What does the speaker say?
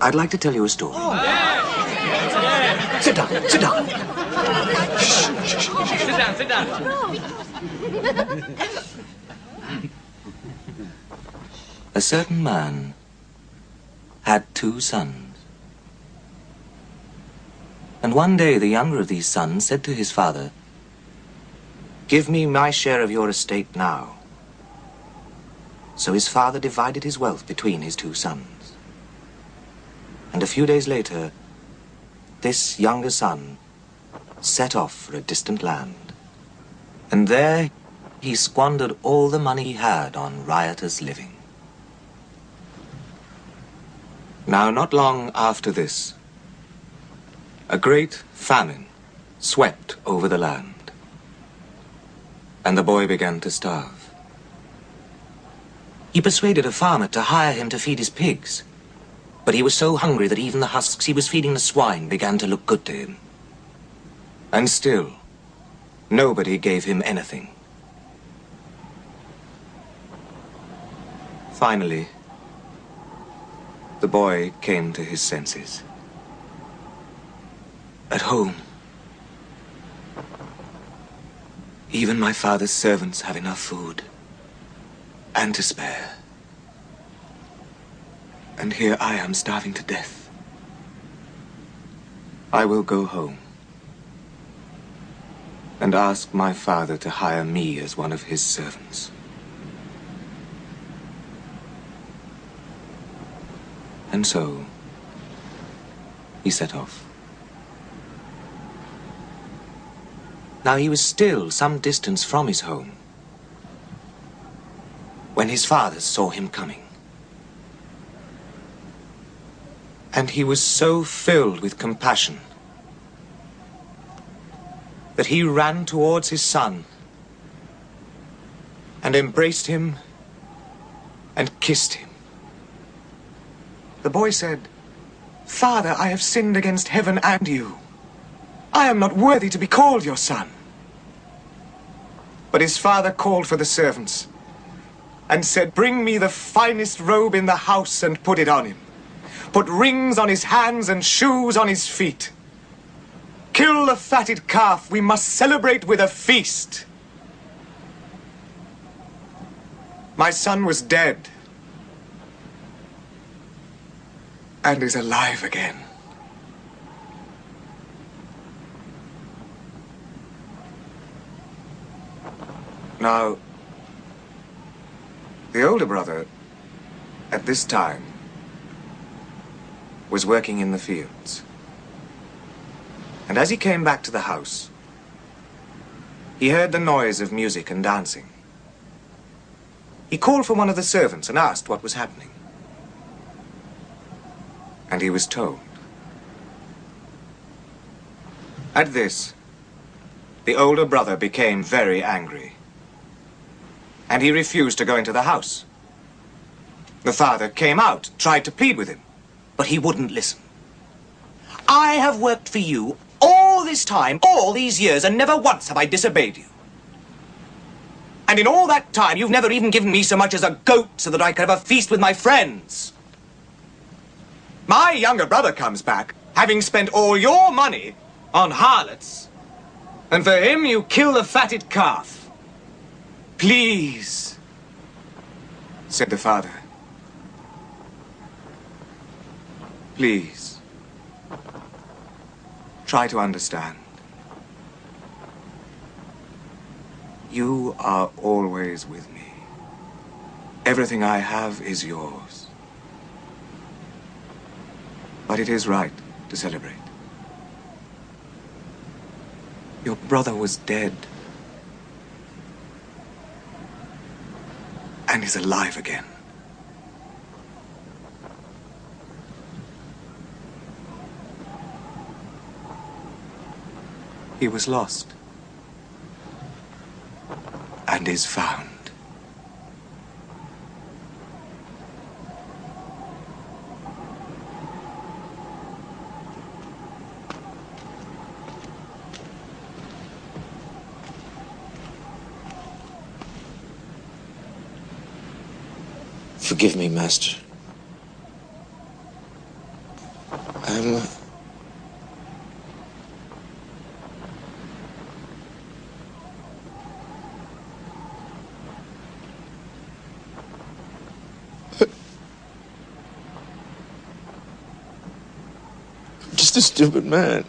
I'd like to tell you a story. Oh. Sit down, sit down. Sit down. A certain man had 2 sons. And one day the younger of these sons said to his father, "Give me my share of your estate now." So his father divided his wealth between his 2 sons. And a few days later, this younger son set off for a distant land. And there he squandered all the money he had on riotous living. Now, not long after this, a great famine swept over the land, and the boy began to starve. He persuaded a farmer to hire him to feed his pigs, but he was so hungry that even the husks he was feeding the swine began to look good to him. And still, nobody gave him anything. Finally, the boy came to his senses. At home, even my father's servants have enough food, and to spare. And here I am starving to death. I will go home and ask my father to hire me as one of his servants. And so, he set off. Now he was still some distance from his home when his father saw him coming. And he was so filled with compassion that he ran towards his son and embraced him and kissed him. The boy said, "Father, I have sinned against heaven and you. I am not worthy to be called your son." But his father called for the servants and said, "Bring me the finest robe in the house and put it on him. Put rings on his hands and shoes on his feet. Kill the fatted calf. We must celebrate with a feast." My son was dead and is alive again. Now, the older brother, at this time, was working in the fields. And as he came back to the house, he heard the noise of music and dancing. He called for one of the servants and asked what was happening. And he was told. At this, the older brother became very angry, and he refused to go into the house. The father came out, tried to plead with him, but he wouldn't listen. "I have worked for you all this time, all these years, and never once have I disobeyed you. And in all that time, you've never even given me so much as a goat so that I could have a feast with my friends. My younger brother comes back, having spent all your money on harlots, and for him you kill the fatted calf. Please," said the father. "Please, try to understand. You are always with me. Everything I have is yours. But it is right to celebrate. Your brother was dead and is alive again. He was lost and is found." Forgive me, Master. I'm just a stupid man.